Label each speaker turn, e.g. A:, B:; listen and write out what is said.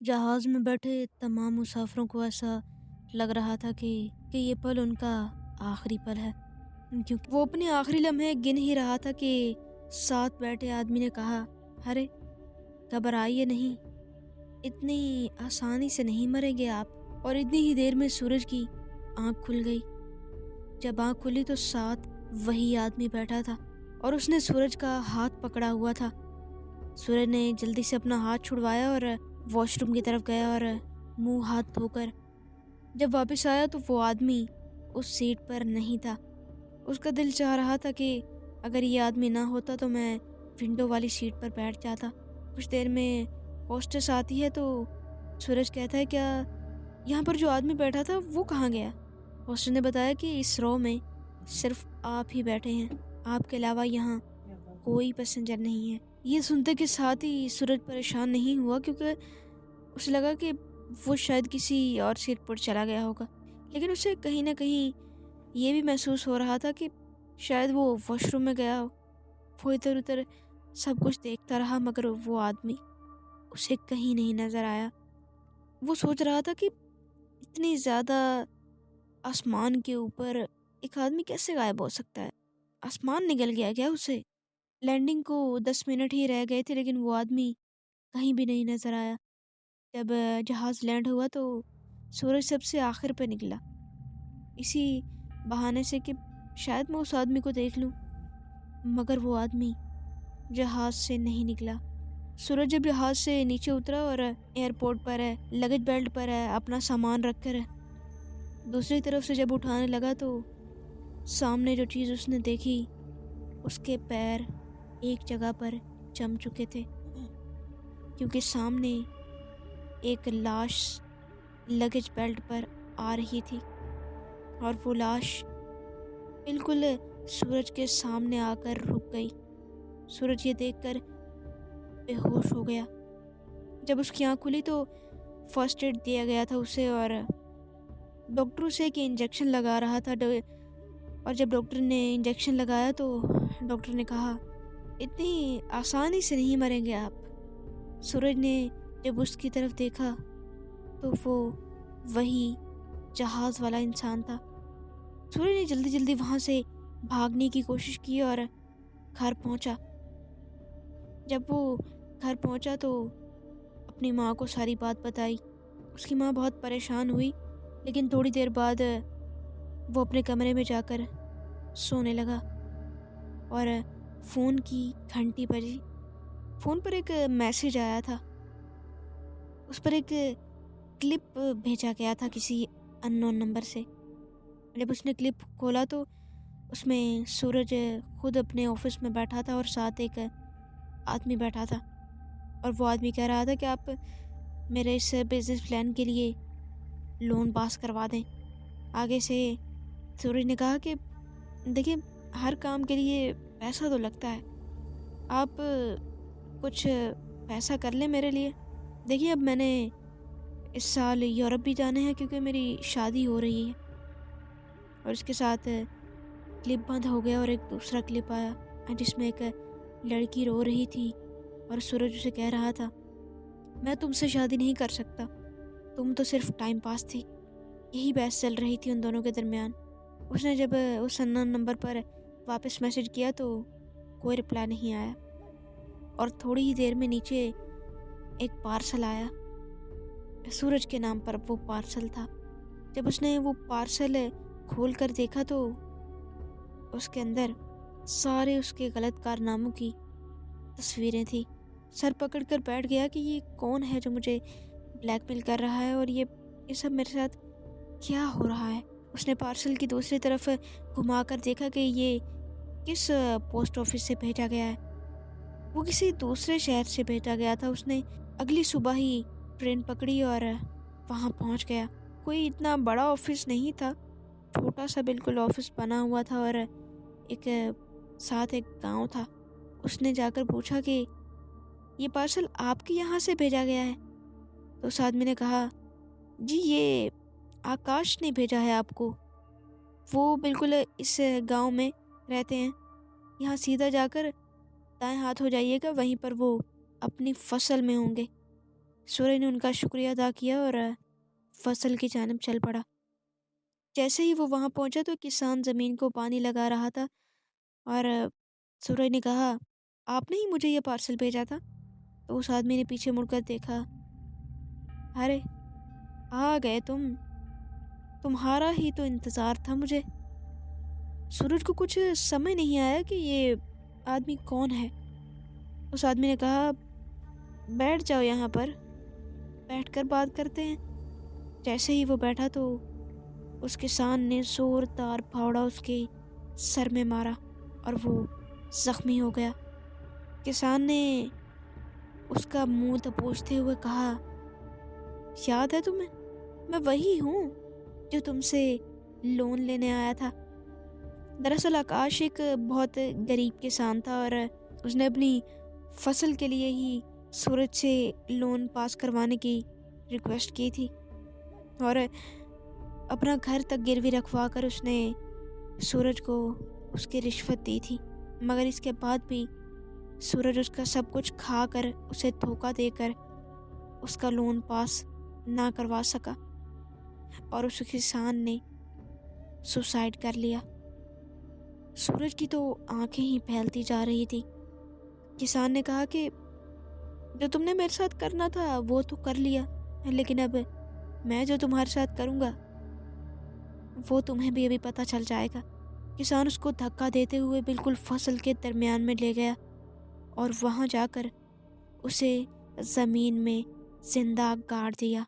A: जहाज़ में बैठे तमाम मुसाफिरों को ऐसा लग रहा था कि ये पल उनका आखिरी पल है, क्योंकि वो अपने आखिरी लम्हे गिन ही रहा था कि साथ बैठे आदमी ने कहा, अरे घबराइए नहीं, इतनी आसानी से नहीं मरेंगे आप। और इतनी ही देर में सूरज की आंख खुल गई। जब आंख खुली तो साथ वही आदमी बैठा था और उसने सूरज का हाथ पकड़ा हुआ था। सूरज ने जल्दी से अपना हाथ छुड़वाया और वॉशरूम की तरफ गया और मुंह हाथ धोकर जब वापस आया तो वो आदमी उस सीट पर नहीं था। उसका दिल चाह रहा था कि अगर ये आदमी ना होता तो मैं विंडो वाली सीट पर बैठ जाता। कुछ देर में होस्टेस आती है तो सूरज कहता है, क्या यहाँ पर जो आदमी बैठा था वो कहाँ गया? होस्टेस ने बताया कि इस रो में सिर्फ आप ही बैठे हैं, आपके अलावा यहाँ कोई पैसेंजर नहीं है। ये सुनते के साथ ही सूरज परेशान नहीं हुआ, क्योंकि उसे लगा कि वो शायद किसी और सीट पर चला गया होगा। लेकिन उसे कहीं ना कहीं ये भी महसूस हो रहा था कि शायद वो वॉशरूम में गया हो। वो इधर उधर सब कुछ देखता रहा, मगर वो आदमी उसे कहीं नहीं नजर आया। वो सोच रहा था कि इतनी ज़्यादा आसमान के ऊपर एक आदमी कैसे गायब हो सकता है? आसमान निकल गया क्या उसे? लैंडिंग को 10 मिनट ही रह गए थे, लेकिन वो आदमी कहीं भी नहीं नजर आया। जब जहाज़ लैंड हुआ तो सूरज सबसे आखिर पे निकला, इसी बहाने से कि शायद मैं उस आदमी को देख लूं। मगर वो आदमी जहाज़ से नहीं निकला। सूरज जब जहाज़ से नीचे उतरा और एयरपोर्ट पर है, लगेज बेल्ट पर है, अपना सामान रख कर है, दूसरी तरफ से जब उठाने लगा तो सामने जो चीज़ उसने देखी, उसके पैर एक जगह पर जम चुके थे, क्योंकि सामने एक लाश लगेज बेल्ट पर आ रही थी और वो लाश बिल्कुल सूरज के सामने आकर रुक गई। सूरज ये देखकर बेहोश हो गया। जब उसकी आंख खुली तो फर्स्ट एड दिया गया था उसे और डॉक्टर उसे एक इंजेक्शन लगा रहा था। और जब डॉक्टर ने इंजेक्शन लगाया तो डॉक्टर ने कहा, इतनी आसानी से नहीं मरेंगे आप। सूरज ने जब उसकी तरफ देखा तो वो वही जहाज वाला इंसान था। सूरज ने जल्दी जल्दी वहां से भागने की कोशिश की और घर पहुंचा। जब वो घर पहुंचा तो अपनी माँ को सारी बात बताई। उसकी माँ बहुत परेशान हुई, लेकिन थोड़ी देर बाद वो अपने कमरे में जाकर सोने लगा और फ़ोन की घंटी बजी। फ़ोन पर एक मैसेज आया था। उस पर एक क्लिप भेजा गया था किसी अननोन नंबर से। जब उसने क्लिप खोला तो उसमें सूरज खुद अपने ऑफिस में बैठा था और साथ एक आदमी बैठा था। और वो आदमी कह रहा था कि आप मेरे इस बिज़नेस प्लान के लिए लोन पास करवा दें। आगे से सूरज ने कहा कि देखिए, हर काम के लिए पैसा तो लगता है, आप कुछ पैसा कर लें मेरे लिए। देखिए, अब मैंने इस साल यूरोप भी जाना है क्योंकि मेरी शादी हो रही है। और इसके साथ क्लिप बंद हो गया और एक दूसरा क्लिप आया जिसमें एक लड़की रो रही थी और सूरज उसे कह रहा था, मैं तुमसे शादी नहीं कर सकता, तुम तो सिर्फ टाइम पास थी। यही बहस चल रही थी उन दोनों के दरमियान। उसने जब उस अननोन नंबर पर वापस मैसेज किया तो कोई रिप्लाई नहीं आया और थोड़ी ही देर में नीचे एक पार्सल आया। सूरज के नाम पर वो पार्सल था। जब उसने वो पार्सल खोल कर देखा तो उसके अंदर सारे उसके गलत कारनामों की तस्वीरें थी। सर पकड़ कर बैठ गया कि ये कौन है जो मुझे ब्लैकमेल कर रहा है और ये सब मेरे साथ क्या हो रहा है। उसने पार्सल की दूसरी तरफ घुमा कर देखा कि ये किस पोस्ट ऑफिस से भेजा गया है। वो किसी दूसरे शहर से भेजा गया था। उसने अगली सुबह ही ट्रेन पकड़ी और वहाँ पहुँच गया। कोई इतना बड़ा ऑफिस नहीं था, छोटा सा बिल्कुल ऑफिस बना हुआ था और एक साथ एक गांव था। उसने जाकर पूछा कि ये पार्सल आपके यहाँ से भेजा गया है? तो उस आदमी ने कहा, जी ये आकाश ने भेजा है आपको, वो बिल्कुल इस गांव में रहते हैं। यहाँ सीधा जाकर दाएं हाथ हो जाइएगा, वहीं पर वो अपनी फसल में होंगे। सूरज ने उनका शुक्रिया अदा किया और फसल की जानब चल पड़ा। जैसे ही वो वहाँ पहुँचा तो किसान ज़मीन को पानी लगा रहा था और सूरज ने कहा, आपने ही मुझे ये पार्सल भेजा था? तो उस आदमी ने पीछे मुड़कर देखा। अरे, आ गए तुम। तुम्हारा ही तो इंतज़ार था मुझे। सूरज को कुछ समझ नहीं आया कि ये आदमी कौन है। उस आदमी ने कहा, बैठ जाओ यहाँ पर, बैठकर बात करते हैं। जैसे ही वो बैठा तो उस किसान ने ज़ोरदार फावड़ा उसके सर में मारा और वो ज़ख्मी हो गया। किसान ने उसका मुंह दबोचते हुए कहा, याद है तुम्हें? मैं वही हूँ जो तुमसे लोन लेने आया था। दरअसल आकाश एक बहुत गरीब किसान था और उसने अपनी फसल के लिए ही सूरज से लोन पास करवाने की रिक्वेस्ट की थी और अपना घर तक गिरवी रखवा कर उसने सूरज को उसकी रिश्वत दी थी। मगर इसके बाद भी सूरज उसका सब कुछ खा कर, उसे धोखा देकर उसका लोन पास ना करवा सका और उस किसान ने सुसाइड कर लिया। सूरज की तो आंखें ही फैलती जा रही थी। किसान ने कहा कि जो तुमने मेरे साथ करना था वो तो कर लिया, लेकिन अब मैं जो तुम्हारे साथ करूँगा वो तुम्हें भी अभी पता चल जाएगा। किसान उसको धक्का देते हुए बिल्कुल फसल के दरमियान में ले गया और वहाँ जाकर उसे ज़मीन में जिंदा गाड़ दिया।